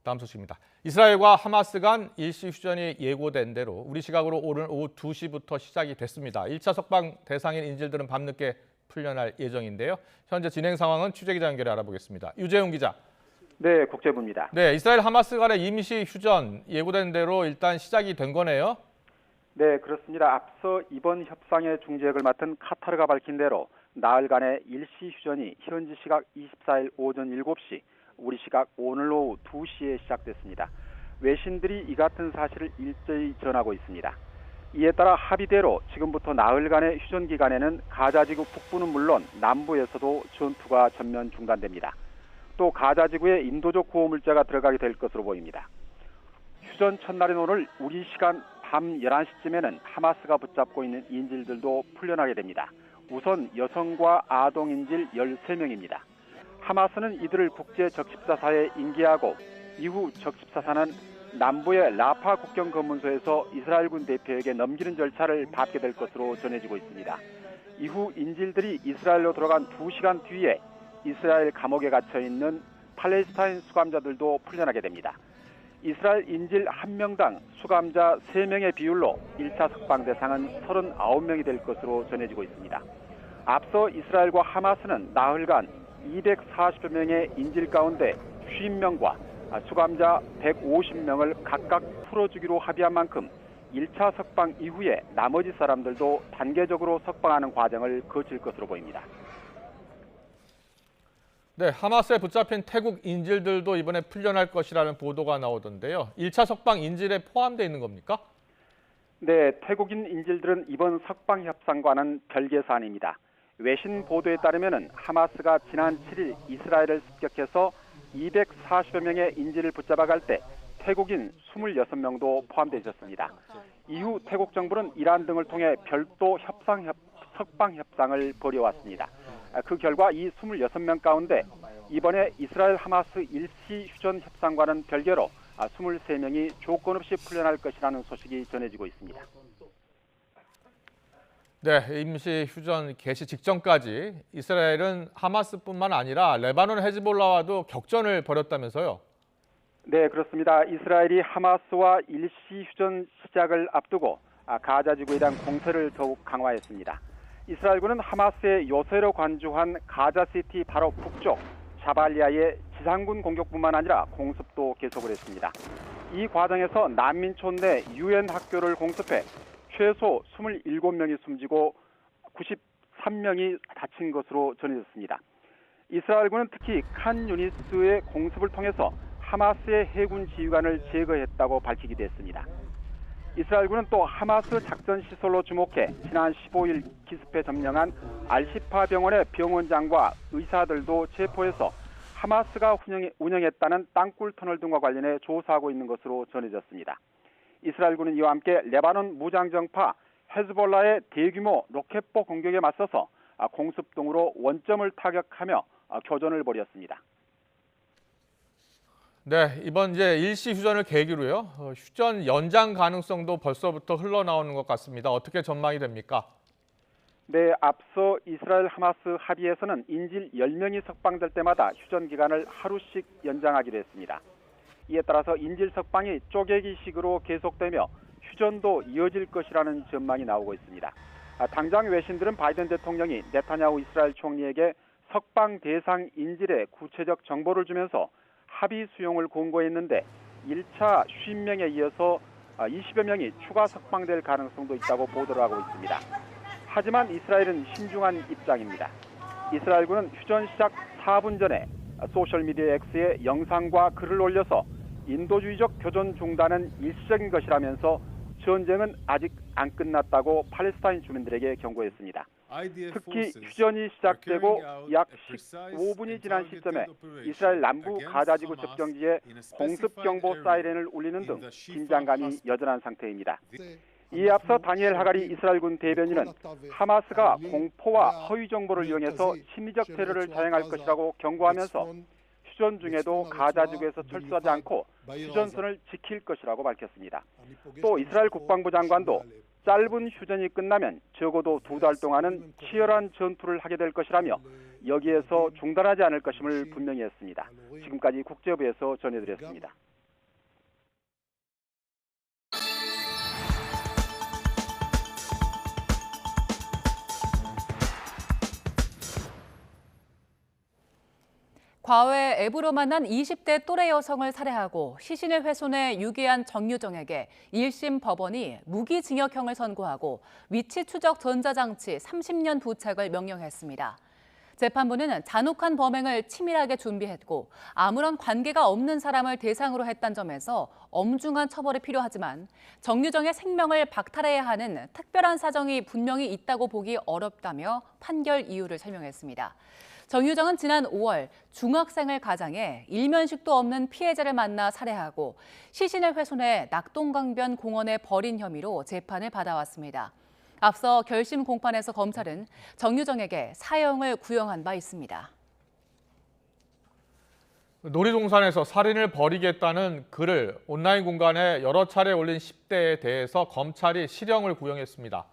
다음 소식입니다. 이스라엘과 하마스 간 일시 휴전이 예고된 대로 우리 시각으로 오늘 오후 2시부터 시작이 됐습니다. 1차 석방 대상인 인질들은 밤늦게 풀려날 예정인데요. 현재 진행 상황은 취재기자 연결해 알아보겠습니다. 유재훈 기자.
네, 국제부입니다.
네, 이스라엘 하마스 간의 임시 휴전 예고된 대로 일단 시작이 된 거네요.
네, 그렇습니다. 앞서 이번 협상의 중재역을 맡은 카타르가 밝힌 대로 나흘간의 일시 휴전이 현지 시각 24일 오전 7시, 우리 시각 오늘 오후 2시에 시작됐습니다. 외신들이 이 같은 사실을 일제히 전하고 있습니다. 이에 따라 합의대로 지금부터 나흘간의 휴전 기간에는 가자지구 북부는 물론 남부에서도 전투가 전면 중단됩니다. 또 가자지구에 인도적 구호물자가 들어가게 될 것으로 보입니다. 휴전 첫날인 오늘 우리 시간 밤 11시쯤에는 하마스가 붙잡고 있는 인질들도 풀려나게 됩니다. 우선 여성과 아동 인질 13명입니다. 하마스는 이들을 국제 적십사사에 인계하고 이후 적십사사는 남부의 라파 국경 검문소에서 이스라엘군 대표에게 넘기는 절차를 밟게 될 것으로 전해지고 있습니다. 이후 인질들이 이스라엘로 들어간 2시간 뒤에 이스라엘 감옥에 갇혀 있는 팔레스타인 수감자들도 풀려나게 됩니다. 이스라엘 인질 1명당 수감자 3명의 비율로 1차 석방 대상은 39명이 될 것으로 전해지고 있습니다. 앞서 이스라엘과 하마스는 나흘간 240여 명의 인질 가운데 50명과 수감자 150명을 각각 풀어주기로 합의한 만큼 1차 석방 이후에 나머지 사람들도 단계적으로 석방하는 과정을 거칠 것으로 보입니다.
네, 하마스에 붙잡힌 태국 인질들도 이번에 풀려날 것이라는 보도가 나오던데요. 1차 석방 인질에 포함되어 있는 겁니까?
네, 태국인 인질들은 이번 석방 협상과는 별개 사안입니다. 외신 보도에 따르면 하마스가 지난 7일 이스라엘을 습격해서 240여 명의 인질을 붙잡아갈 때 태국인 26명도 포함되어 있었습니다. 이후 태국 정부는 이란 등을 통해 별도 석방 협상을 벌여왔습니다. 그 결과 이 26명 가운데 이번에 이스라엘 하마스 일시 휴전 협상과는 별개로 23명이 조건 없이 풀려날 것이라는 소식이 전해지고 있습니다.
네, 임시 휴전 개시 직전까지 이스라엘은 하마스뿐만 아니라 레바논 헤즈볼라와도 격전을 벌였다면서요?
네, 그렇습니다. 이스라엘이 하마스와 일시 휴전 시작을 앞두고 가자지구에 대한 공세를 더욱 강화했습니다. 이스라엘군은 하마스의 요새로 관주한 가자시티 바로 북쪽 자발리아의 지상군 공격뿐만 아니라 공습도 계속을 했습니다. 이 과정에서 난민촌 내 유엔 학교를 공습해 최소 27명이 숨지고 93명이 다친 것으로 전해졌습니다. 이스라엘군은 특히 칸 유니스의 공습을 통해서 하마스의 해군 지휘관을 제거했다고 밝히기도 했습니다. 이스라엘군은 또 하마스 작전 시설로 주목해 지난 15일 기습해 점령한 알시파 병원의 병원장과 의사들도 체포해서 하마스가 운영했다는 땅굴 터널 등과 관련해 조사하고 있는 것으로 전해졌습니다. 이스라엘군은 이와 함께 레바논 무장정파 헤즈볼라의 대규모 로켓포 공격에 맞서서 공습 등으로 원점을 타격하며 교전을 벌였습니다.
네, 이번 이제 일시 휴전을 계기로요. 휴전 연장 가능성도 벌써부터 흘러나오는 것 같습니다. 어떻게 전망이 됩니까?
네, 앞서 이스라엘 하마스 합의에서는 인질 10명이 석방될 때마다 휴전 기간을 하루씩 연장하기로 했습니다. 이에 따라서 인질 석방이 쪼개기식으로 계속되며 휴전도 이어질 것이라는 전망이 나오고 있습니다. 당장 외신들은 바이든 대통령이 네타냐후 이스라엘 총리에게 석방 대상 인질의 구체적 정보를 주면서 합의 수용을 권고했는데 1차 50명에 이어서 20여 명이 추가 석방될 가능성도 있다고 보도를 하고 있습니다. 하지만 이스라엘은 신중한 입장입니다. 이스라엘군은 휴전 시작 4분 전에 소셜미디어 X에 영상과 글을 올려서 인도주의적 교전 중단은 일시적인 것이라면 전쟁은 아직 안 끝났다고 팔레스타인 주민들에게 경고했습니다. 특히 휴전이 시작되고 약 15분이 지난 시점에 이스라엘 남부 가자지구 접경지에 공습경보 사이렌을 울리는 등 긴장감이 여전한 상태입니다. 이에 앞서 다니엘 하가리 이스라엘군 대변인은 하마스가 공포와 허위 정보를 이용해서 심리적 테러를 자행할 것이라고 경고하면서 휴전 중에도 가자지구에서 철수하지 않고 휴전선을 지킬 것이라고 밝혔습니다. 또 이스라엘 국방부 장관도 짧은 휴전이 끝나면 적어도 2달 동안은 치열한 전투를 하게 될 것이라며 여기에서 중단하지 않을 것임을 분명히 했습니다. 지금까지 국제부에서 전해드렸습니다.
과외 앱으로 만난 20대 또래 여성을 살해하고 시신을 훼손해 유기한 정유정에게 1심 법원이 무기징역형을 선고하고 위치 추적 전자장치 30년 부착을 명령했습니다. 재판부는 잔혹한 범행을 치밀하게 준비했고 아무런 관계가 없는 사람을 대상으로 했다는 점에서 엄중한 처벌이 필요하지만 정유정의 생명을 박탈해야 하는 특별한 사정이 분명히 있다고 보기 어렵다며 판결 이유를 설명했습니다. 정유정은 지난 5월 중학생을 가장해 일면식도 없는 피해자를 만나 살해하고 시신을 훼손해 낙동강변 공원에 버린 혐의로 재판을 받아왔습니다. 앞서 결심 공판에서 검찰은 정유정에게 사형을 구형한 바 있습니다.
놀이동산에서 살인을 벌이겠다는 글을 온라인 공간에 여러 차례 올린 10대에 대해서 검찰이 실형을 구형했습니다.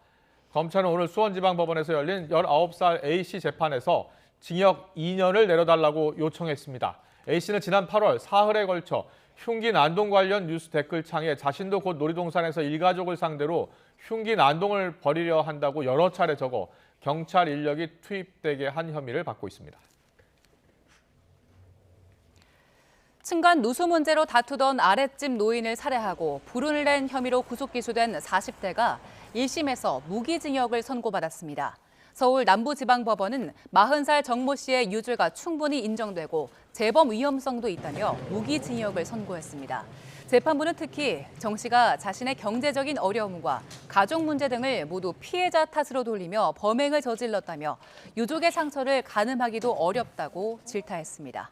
검찰은 오늘 수원지방법원에서 열린 19살 A씨 재판에서 징역 2년을 내려달라고 요청했습니다. A씨는 지난 8월 사흘에 걸쳐 흉기 난동 관련 뉴스 댓글창에 자신도 곧 놀이동산에서 일가족을 상대로 흉기 난동을 벌이려 한다고 여러 차례 적어 경찰 인력이 투입되게 한 혐의를 받고 있습니다.
층간 누수 문제로 다투던 아랫집 노인을 살해하고 불운을 낸 혐의로 구속 기소된 40대가 1심에서 무기징역을 선고받았습니다. 서울 남부지방법원은 40살 정모 씨의 유죄가 충분히 인정되고 재범 위험성도 있다며 무기징역을 선고했습니다. 재판부는 특히 정 씨가 자신의 경제적인 어려움과 가족 문제 등을 모두 피해자 탓으로 돌리며 범행을 저질렀다며 유족의 상처를 가늠하기도 어렵다고 질타했습니다.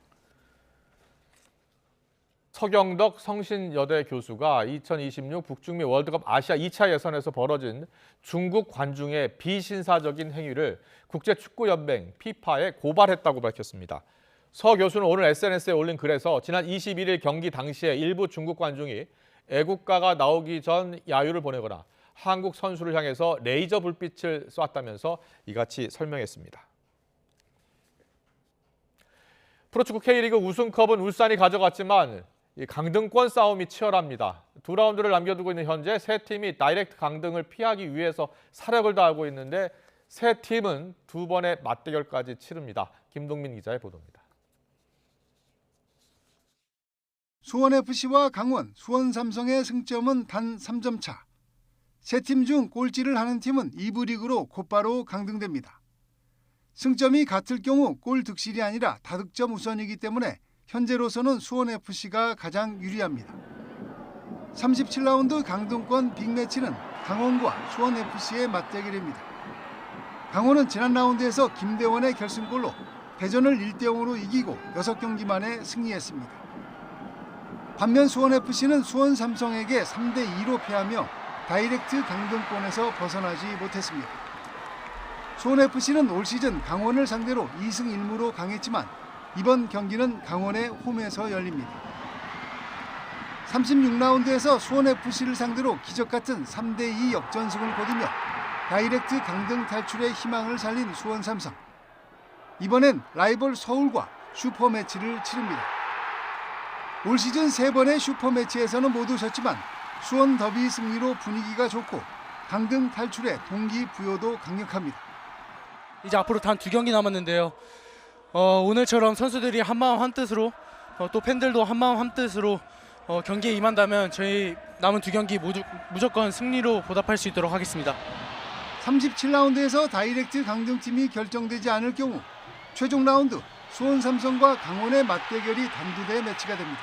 서경덕 성신여대 교수가 2026 북중미 월드컵 아시아 2차 예선에서 벌어진 중국 관중의 비신사적인 행위를 국제축구연맹 피파에 고발했다고 밝혔습니다. 서 교수는 오늘 SNS에 올린 글에서 지난 21일 경기 당시에 일부 중국 관중이 애국가가 나오기 전 야유를 보내거나 한국 선수를 향해서 레이저 불빛을 쐈다면서 이같이 설명했습니다. 프로축구 K리그 우승컵은 울산이 가져갔지만 강등권 싸움이 치열합니다. 2라운드를 남겨두고 있는 현재 세 팀이 다이렉트 강등을 피하기 위해서 사력을 다하고 있는데 세 팀은 2번의 맞대결까지 치릅니다. 김동민 기자의 보도입니다.
수원FC와 강원, 수원삼성의 승점은 단 3점 차. 세 팀 중 꼴찌를 하는 팀은 2부 리그로 곧바로 강등됩니다. 승점이 같을 경우 골 득실이 아니라 다득점 우선이기 때문에 현재로서는 수원FC가 가장 유리합니다. 37라운드 강등권 빅매치는 강원과 수원FC의 맞대결입니다. 강원은 지난 라운드에서 김대원의 결승골로 대전을 1대0으로 이기고 6경기 만에 승리했습니다. 반면 수원FC는 수원삼성에게 3대2로 패하며 다이렉트 강등권에서 벗어나지 못했습니다. 수원FC는 올 시즌 강원을 상대로 2승 1무로 강했지만 이번 경기는 강원의 홈에서 열립니다. 36라운드에서 수원FC를 상대로 기적같은 3대2 역전승을 거두며 다이렉트 강등 탈출의 희망을 살린 수원삼성. 이번엔 라이벌 서울과 슈퍼매치를 치릅니다. 올 시즌 3번의 슈퍼매치에서는 모두 졌지만 수원 더비 승리로 분위기가 좋고 강등 탈출의 동기부여도 강력합니다.
이제 앞으로 단 2경기 남았는데요. 오늘처럼 선수들이 한마음 한뜻으로 또 팬들도 한마음 한뜻으로 경기에 임한다면 저희 남은 2경기 모두 무조건 승리로 보답할 수 있도록 하겠습니다.
37라운드에서 다이렉트 강등팀이 결정되지 않을 경우 최종 라운드 수원삼성과 강원의 맞대결이 단두대 매치가 됩니다.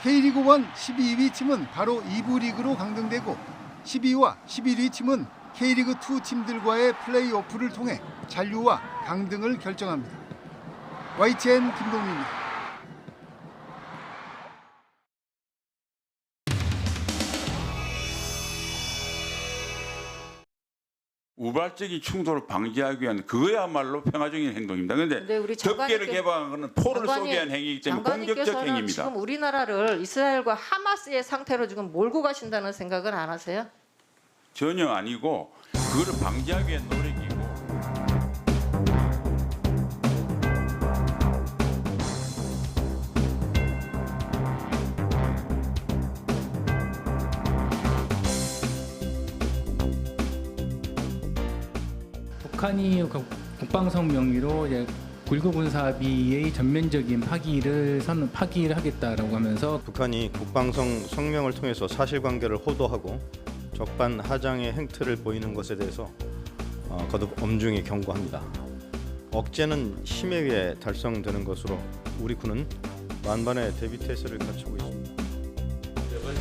K리그 1 12위 팀은 바로 2부 리그로 강등되고 12위와 11위 팀은 K리그 2 팀들과의 플레이오프를 통해 잔류와 강등을 결정합니다. YTN 김동민입니다.
우발적인 충돌을 방지하기 위한 그거야말로 평화적인 행동입니다. 그런데 덮개를 개방한 것은 포를 쏘기 위한 행위이기 때문에 공격적 행위입니다.
지금 우리나라를 이스라엘과 하마스의 상태로 지금 몰고 가신다는 생각은 안 하세요?
전혀 아니고 그거를 방지하기 위한 노력이고.
북한이 국방성 명의로 이제 9.19 군사합의의 전면적인 파기를 하겠다라고 하면서
북한이 국방성 성명을 통해서 사실관계를 호도하고 적반 하장의 행태를 보이는 것에 대해서 거듭 엄중히 경고합니다. 억제는 힘에 의해 달성되는 것으로 우리 군은 만반의 대비 태세를 갖추고 있습니다.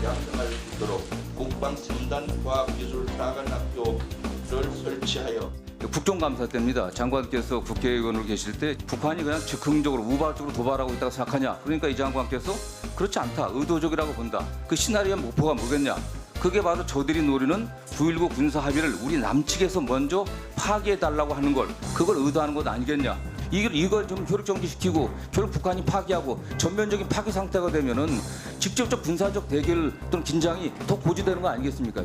양성할 수 있도록 국방 첨단 과학기술 사관학교를 설치하여
국정감사 때입니다. 장관께서 국회의원으로 계실 때 북한이 그냥 즉흥적으로 우발적으로 도발하고 있다고 생각하냐. 그러니까 이 장관께서 그렇지 않다. 의도적이라고 본다. 그 시나리오 목표가 뭐겠냐. 그게 바로 저들이 노리는 9.19 군사 합의를 우리 남측에서 먼저 파기해달라고 하는 걸 그걸 의도하는 것 아니겠냐. 이걸 좀 효력정지시키고 결국 북한이 파기하고 전면적인 파기 상태가 되면은 직접적 군사적 대결 또는 긴장이 더 고조되는 거 아니겠습니까?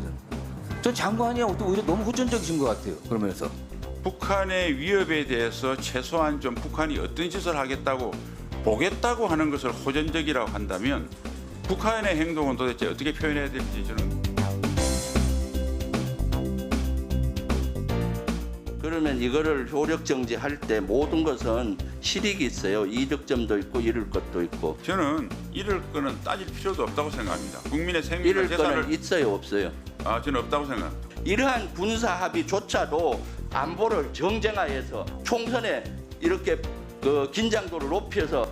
전 장관이 오히려 너무 호전적이신 것 같아요. 그러면서
북한의 위협에 대해서 최소한 좀 북한이 어떤 짓을 하겠다고 보겠다고 하는 것을 호전적이라고 한다면 북한의 행동은 도대체 어떻게 표현해야 될지 저는.
그러면 이거를 효력 정지할 때 모든 것은 실익이 있어요. 이득 점도 있고 잃을 것도 있고.
저는 잃을 거는 따질 필요도 없다고 생각합니다. 국민의 생명과
잃을
재산을
거는 있어요, 없어요?
저는 없다고 생각합니다.
이러한 군사 합의조차도 안보를 정쟁화해서 총선에 이렇게 긴장도를 높여서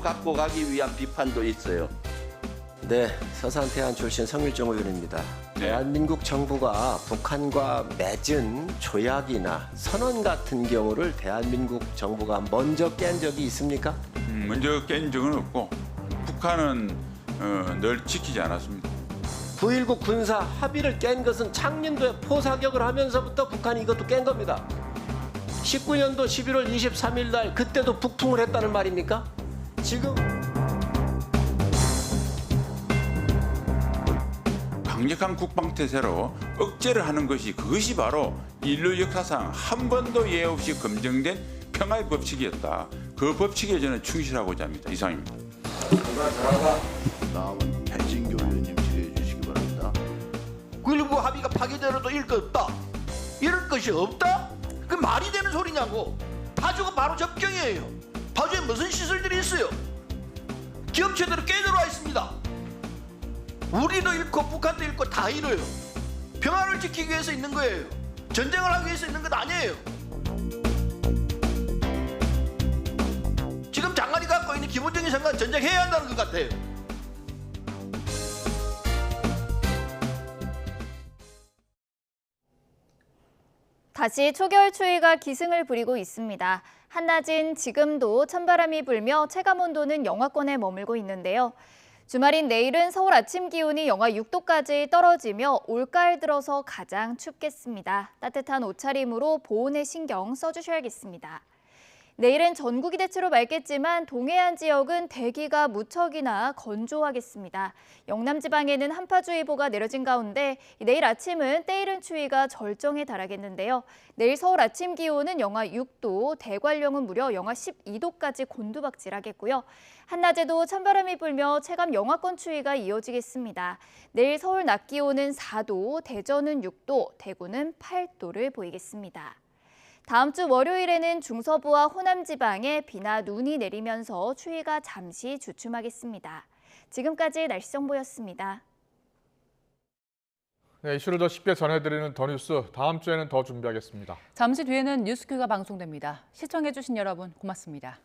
갖고 가기 위한 비판도 있어요.
네, 서산태안 출신 성일정 의원입니다. 대한민국 정부가 북한과 맺은 조약이나 선언 같은 경우를 대한민국 정부가 먼저 깬 적이 있습니까?
먼저 깬 적은 없고 북한은 늘 지키지 않았습니다.
9.19 군사 합의를 깬 것은 창린도에 포사격을 하면서부터 북한이 이것도 깬 겁니다. 19년도 11월 23일 날 그때도 북풍을 했다는 말입니까? 지금
강력한 국방태세로 억제를 하는 그것이 바로 인류 역사상 한 번도 예외 없이 검증된 평화의 법칙이었다. 그 법칙에 저는 충실하고자 합니다. 이상입니다.
다음은 배진교 의원님 질의해 주시기 바랍니다. 9.19 합의가 파기되어도 잃을 것 없다. 잃을 것이 없다? 그 말이 되는 소리냐고. 파주가 바로 접경이에요. 파주에 무슨 시설들이 있어요? 기업체들은 꽤 들어와 있습니다. 우리도 잃고 북한도 잃고 다 잃어요. 평화를 지키기 위해서 있는 거예요. 전쟁을 하기 위해서 있는 것 아니에요. 지금 장관이 갖고 있는 기본적인 생각은 전쟁해야 한다는 것 같아요.
다시 초겨울 추위가 기승을 부리고 있습니다. 한낮인 지금도 찬바람이 불며 체감온도는 영하권에 머물고 있는데요. 주말인 내일은 서울 아침 기온이 영하 6도까지 떨어지며 올가을 들어서 가장 춥겠습니다. 따뜻한 옷차림으로 보온에 신경 써주셔야겠습니다. 내일은 전국이 대체로 맑겠지만 동해안 지역은 대기가 무척이나 건조하겠습니다. 영남 지방에는 한파주의보가 내려진 가운데 내일 아침은 때이른 추위가 절정에 달하겠는데요. 내일 서울 아침 기온은 영하 6도, 대관령은 무려 영하 12도까지 곤두박질하겠고요. 한낮에도 찬바람이 불며 체감 영하권 추위가 이어지겠습니다. 내일 서울 낮 기온은 4도, 대전은 6도, 대구는 8도를 보이겠습니다. 다음 주 월요일에는 중서부와 호남 지방에 비나 눈이 내리면서 추위가 잠시 주춤하겠습니다. 지금까지 날씨 정보였습니다.
네, 이슈를 더 쉽게 전해드리는 더 뉴스, 다음 주에는 더 준비하겠습니다.
잠시 뒤에는 뉴스큐가 방송됩니다. 시청해주신 여러분 고맙습니다.